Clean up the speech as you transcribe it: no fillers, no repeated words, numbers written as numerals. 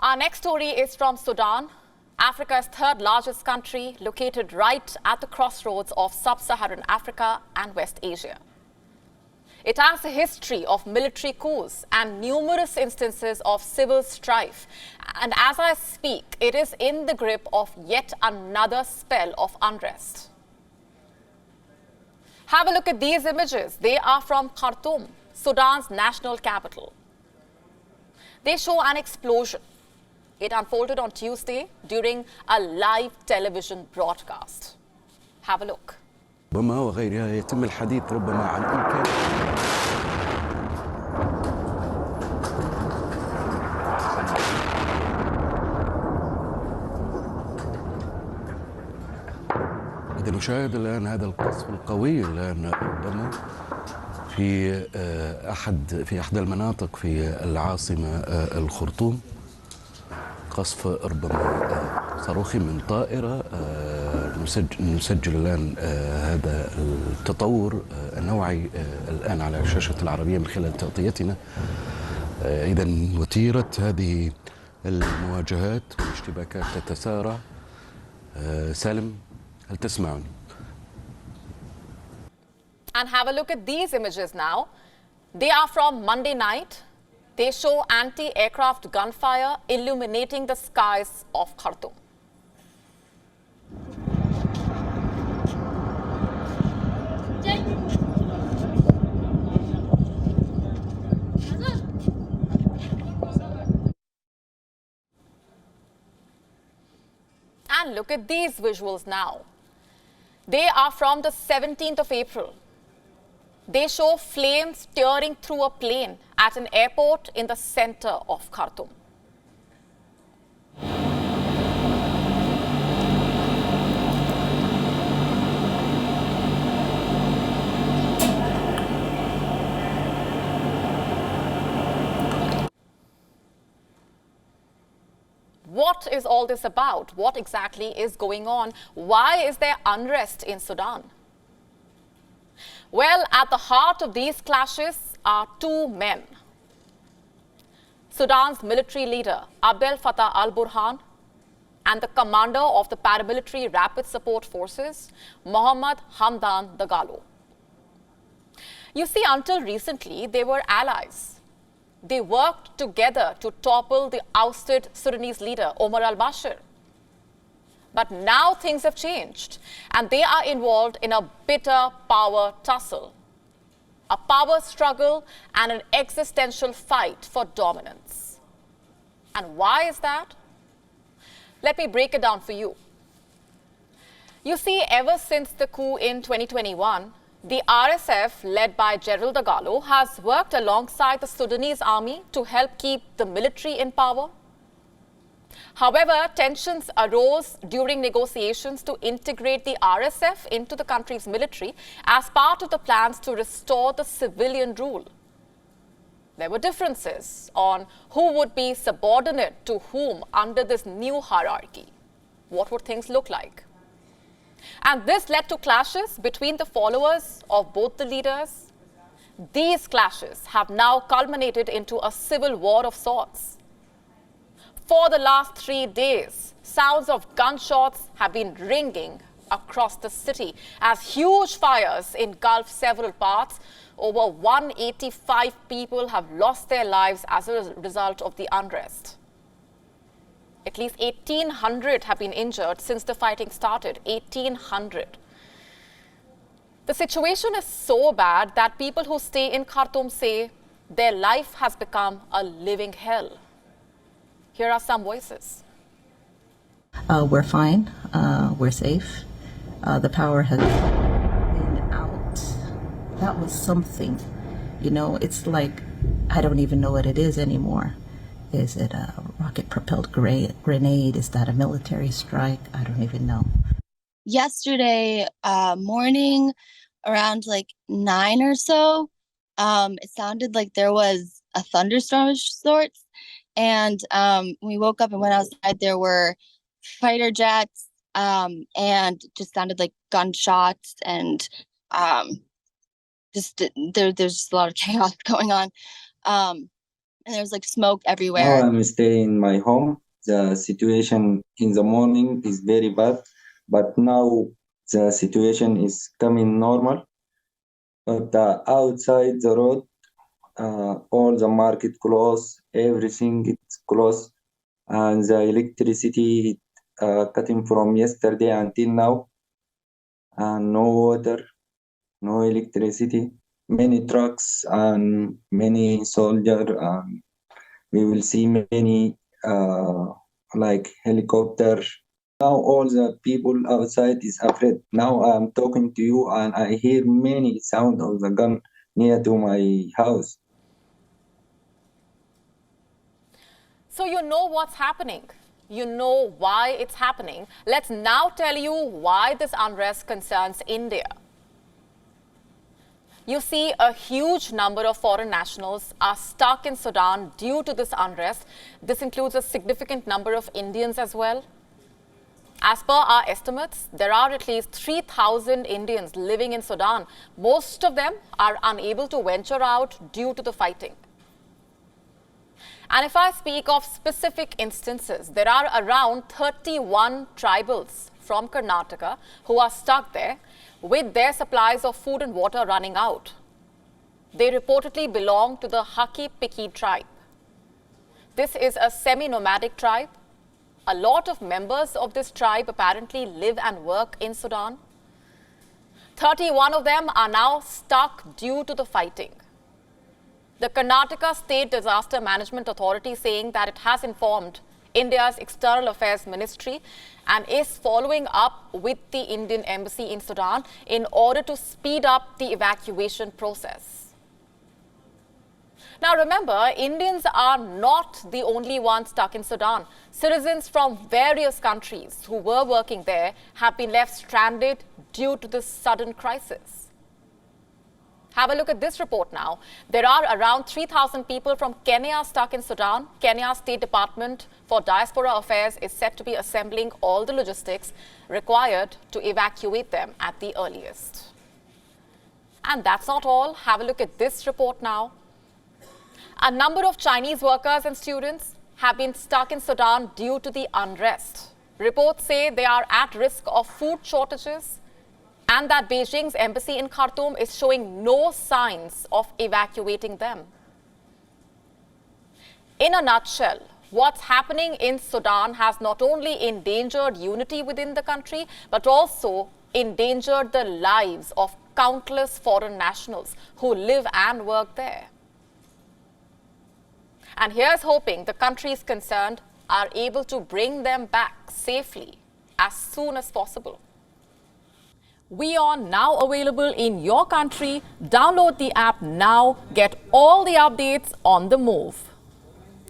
Our next story is from Sudan, Africa's third largest country, located right at the crossroads of sub-Saharan Africa and West Asia. It has a history of military coups and numerous instances of civil strife. And as I speak, it is in the grip of yet another spell of unrest. Have a look at these images. They are from Khartoum, Sudan's national capital. They show an explosion. It unfolded on Tuesday during a live television broadcast. Have a look. ربما وغيرها يتم الحديث ربما عن إمكان إذا نشاهد الآن هذا القصف القوي الآن ربما في أحد المناطق في العاصمة الخرطوم. قصف ربما صاروخي من طائرة. نسجل الآن هذا التطور النوعي الآن على شاشة العربية من خلال تغطيتنا. إذا وتيرة هذه المواجهات والاشتباكات تتسارع. سالم، هل تسمعني؟ And have a look at these images now. They are from Monday night. They show anti-aircraft gunfire illuminating the skies of Khartoum. And look at these visuals now. They are from the 17th of April. They show flames tearing through a plane at an airport in the center of Khartoum. What is all this about? What exactly is going on? Why is there unrest in Sudan? Well, at the heart of these clashes are two men. Sudan's military leader, Abdel Fattah al-Burhan, and the commander of the paramilitary Rapid Support Forces, Mohammed Hamdan Dagalo. You see, until recently, they were allies. They worked together to topple the ousted Sudanese leader, Omar al-Bashir. But now things have changed, and they are involved in a bitter power tussle, a power struggle and an existential fight for dominance. And why is that? Let me break it down for you. You see, ever since the coup in 2021, the RSF, led by General Dagalo, has worked alongside the Sudanese army to help keep the military in power. However, tensions arose during negotiations to integrate the RSF into the country's military as part of the plans to restore the civilian rule. There were differences on who would be subordinate to whom under this new hierarchy. What would things look like? And this led to clashes between the followers of both the leaders. These clashes have now culminated into a civil war of sorts. For the last 3 days, sounds of gunshots have been ringing across the city as huge fires engulf several parts. Over 185 people have lost their lives as a result of the unrest. At least 1,800 have been injured since the fighting started. 1,800. The situation is so bad that people who stay in Khartoum say their life has become a living hell. Here are some voices. We're fine. We're safe. The power has been out. That was something. You know, it's like, I don't even know what it is anymore. Is it a rocket-propelled grenade? Is that a military strike? I don't even know. Yesterday morning, around like 9 or so, it sounded like there was a thunderstorm of sorts. And we woke up and went outside. There were fighter jets and just sounded like gunshots and there's just a lot of chaos going on. and there's like smoke Now everywhere. I'm staying in my home. The situation in the morning is very bad, but now the situation is coming normal. But outside the road, all the market closed, everything is closed, and the electricity cutting from yesterday until now, and no water, no electricity, many trucks and many soldiers. We will see many like helicopter. Now all the people outside is afraid. Now I'm talking to you and I hear many sound of the gun near to my house. So you know what's happening. You know why it's happening. Let's now tell you why this unrest concerns India. You see, a huge number of foreign nationals are stuck in Sudan due to this unrest. This includes a significant number of Indians as well. As per our estimates, there are at least 3,000 Indians living in Sudan. Most of them are unable to venture out due to the fighting. And if I speak of specific instances, there are around 31 tribals from Karnataka who are stuck there with their supplies of food and water running out. They reportedly belong to the Haki Piki tribe. This is a semi-nomadic tribe. A lot of members of this tribe apparently live and work in Sudan. 31 of them are now stuck due to the fighting. The Karnataka State Disaster Management Authority saying that it has informed India's External Affairs Ministry and is following up with the Indian Embassy in Sudan in order to speed up the evacuation process. Now remember, Indians are not the only ones stuck in Sudan. Citizens from various countries who were working there have been left stranded due to this sudden crisis. Have a look at this report now. There are around 3,000 people from Kenya stuck in Sudan. Kenya's State Department for Diaspora Affairs is set to be assembling all the logistics required to evacuate them at the earliest. And that's not all. Have a look at this report now. A number of Chinese workers and students have been stuck in Sudan due to the unrest. Reports say they are at risk of food shortages and that Beijing's embassy in Khartoum is showing no signs of evacuating them. In a nutshell, what's happening in Sudan has not only endangered unity within the country, but also endangered the lives of countless foreign nationals who live and work there. And here's hoping the countries concerned are able to bring them back safely as soon as possible. WION now available in your country. Download the app now. Get all the updates on the move.